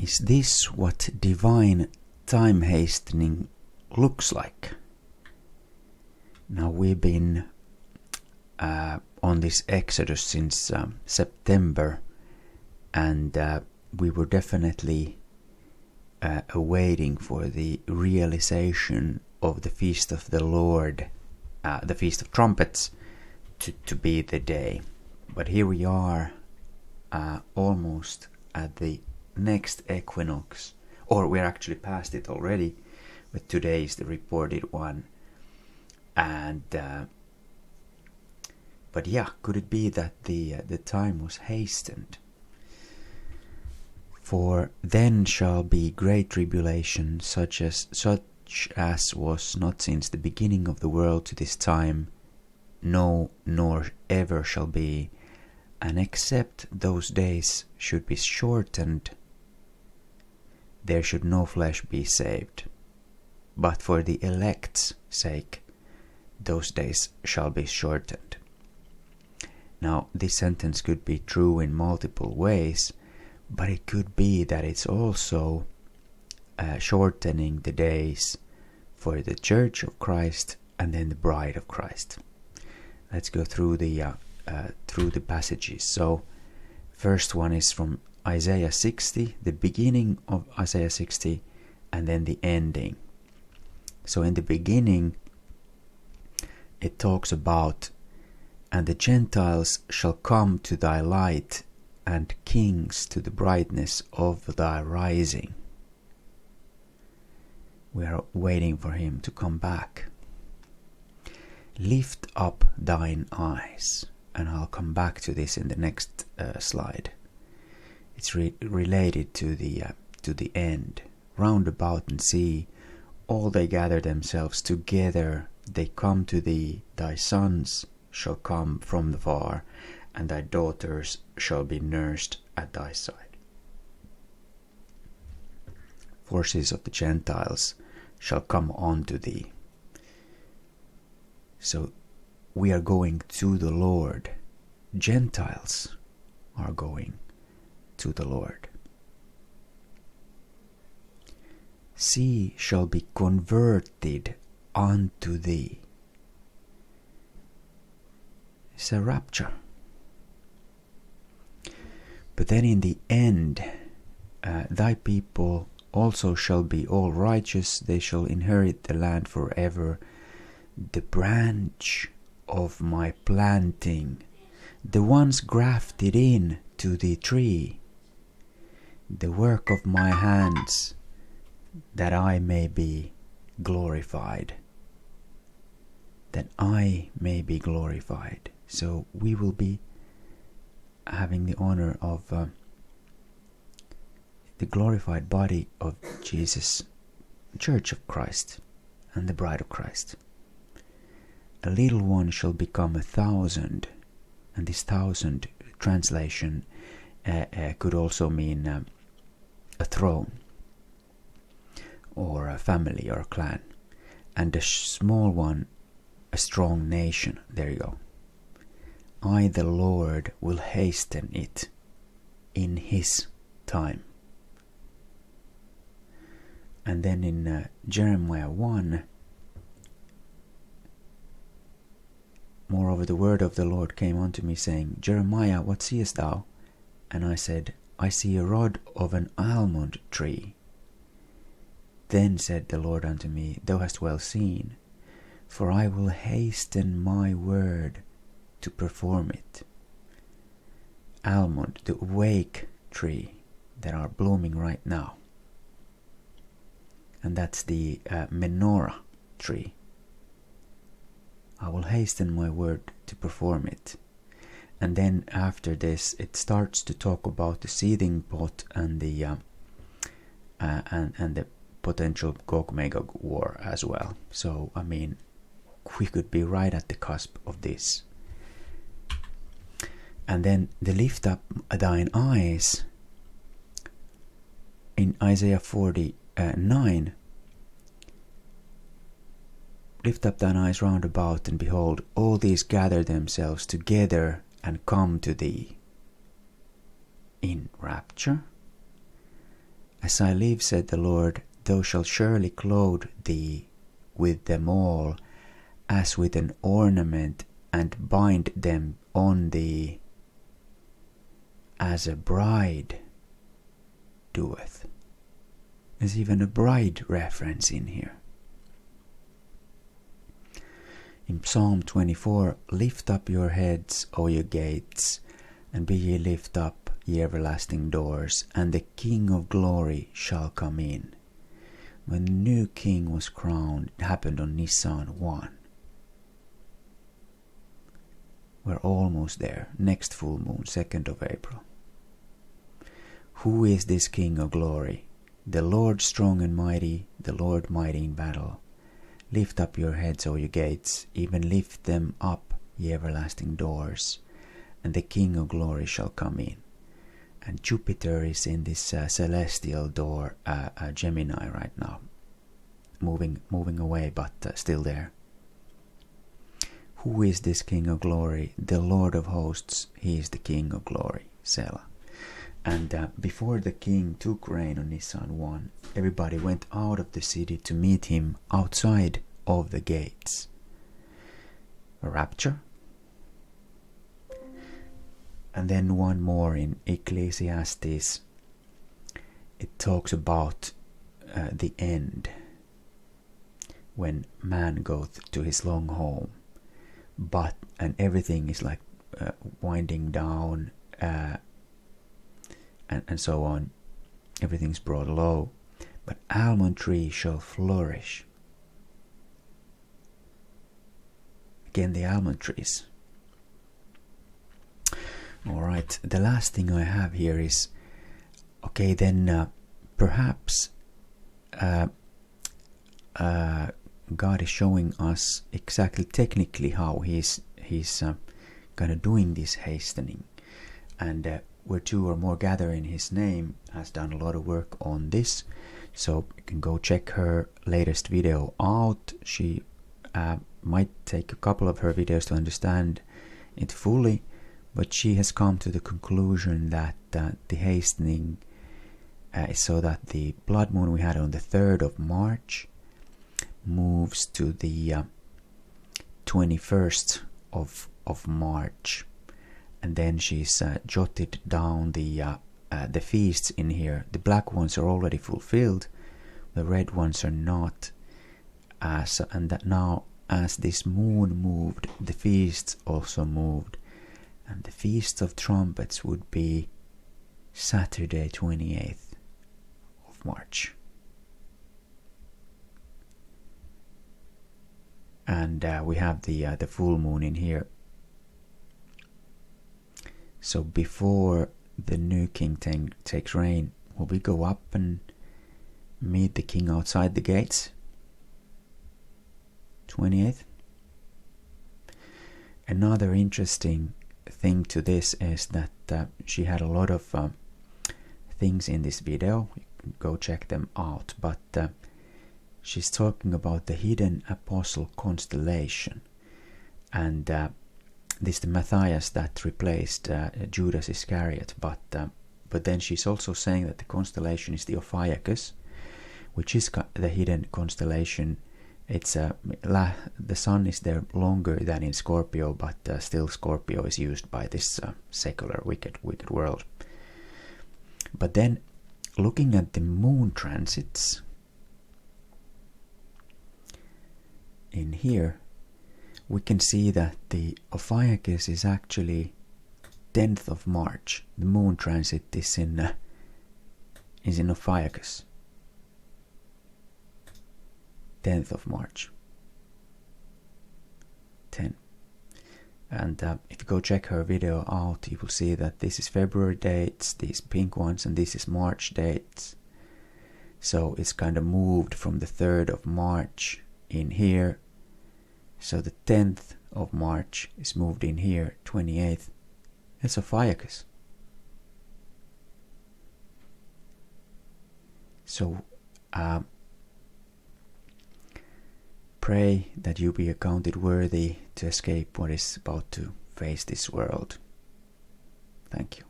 Is this what divine time hastening looks like? Now we've been on this Exodus since September, and we were definitely awaiting for the realization of the Feast of the Lord, the Feast of Trumpets, to be the day. But here we are, almost at the next equinox, or we're actually past it already, but today is the reported one. And but yeah, could it be that the time was hastened? For then shall be great tribulation, such as was not since the beginning of the world to this time, no, nor ever shall be. And except those days should be shortened, there should no flesh be saved. But for the elect's sake, those days shall be shortened. Now, this sentence could be true in multiple ways, but it could be that it's also shortening the days for the Church of Christ and then the Bride of Christ. Let's go through the passages. So, first one is from Isaiah 60, the beginning of Isaiah 60, and then the ending. So in the beginning, it talks about, and the Gentiles shall come to thy light, and kings to the brightness of thy rising. We are waiting for him to come back. Lift up thine eyes, and I'll come back to this in the next slide. It's related to the end. Round about and see, all they gather themselves together. They come to thee. Thy sons shall come from the far, and thy daughters shall be nursed at thy side. Forces of the Gentiles shall come unto thee. So we are going to the Lord. Gentiles are going to the Lord. Sea shall be converted unto thee. It's a rapture. But then in the end, thy people also shall be all righteous, they shall inherit the land forever. The branch of my planting, the ones grafted in to the tree, the work of my hands, that I may be glorified. That I may be glorified. So we will be having the honor of the glorified body of Jesus, Church of Christ, and the Bride of Christ. A little one shall become 1,000, and this 1,000 translation could also mean a throne, or a family, or a clan, and a small one, a strong nation. There you go. I, the Lord, will hasten it in his time. And then in Jeremiah 1, moreover the word of the Lord came unto me, saying, Jeremiah, what seest thou? And I said, I see a rod of an almond tree. Then said the Lord unto me, Thou hast well seen, for I will hasten my word to perform it. Almond, the awake tree that are blooming right now. And that's the menorah tree. I will hasten my word to perform it. And then after this, it starts to talk about the seething pot and the and the potential Gog-Magog war as well. So I mean, we could be right at the cusp of this. And then the lift up thine eyes in Isaiah 49. Lift up thine eyes round about, and behold, all these gather themselves together and come to thee. In rapture? As I live, said the Lord, thou shalt surely clothe thee with them all, as with an ornament, and bind them on thee, as a bride doeth. There's even a bride reference in here. In Psalm 24, lift up your heads, O ye gates, and be ye lift up, ye everlasting doors, and the King of glory shall come in. When the new king was crowned, it happened on Nisan 1. We're almost there. Next full moon, 2nd of April. Who is this King of glory? The Lord strong and mighty, the Lord mighty in battle. Lift up your heads, O ye gates, even lift them up, ye everlasting doors, and the King of glory shall come in. And Jupiter is in this celestial door, Gemini right now, moving away, but still there. Who is this King of glory? The Lord of hosts, he is the King of glory, Selah. And before the king took reign on Nisan 1, everybody went out of the city to meet him outside of the gates. A rapture. And then one more in Ecclesiastes. It talks about the end, when man goeth to his long home, and everything is like winding down, and so on. Everything's brought low, but almond tree shall flourish. Again, the almond trees. Alright, the last thing I have here is, okay, then perhaps God is showing us exactly technically how he's kind of doing this hastening. And where two or more gather in his name has done a lot of work on this, so you can go check her latest video out. She might take a couple of her videos to understand it fully, but she has come to the conclusion that the hastening is so that the blood moon we had on the 3rd of March moves to the 21st of March. And then she's jotted down the feasts in here. The black ones are already fulfilled, the red ones are not. And that now, as this moon moved, the feasts also moved. And the Feast of Trumpets would be Saturday 28th of March. And we have the full moon in here. So before the new king takes reign, will we go up and meet the king outside the gates? 28th. Another interesting thing to this is that she had a lot of things in this video. You can go check them out. But she's talking about the hidden apostle constellation. And this is the Matthias that replaced Judas Iscariot, but then she's also saying that the constellation is the Ophiuchus, which is the hidden constellation. It's the sun is there longer than in Scorpio, but still Scorpio is used by this secular wicked world. But then, looking at the moon transits in here, we can see that the Ophiuchus is actually 10th of March. The moon transit is in Ophiuchus. 10th of March. 10. And if you go check her video out, you will see that this is February dates, these pink ones, and this is March dates. So it's kind of moved from the 3rd of March in here. So the 10th of March is moved in here, 28th. It's Ophiuchus. So pray that you be accounted worthy to escape what is about to face this world. Thank you.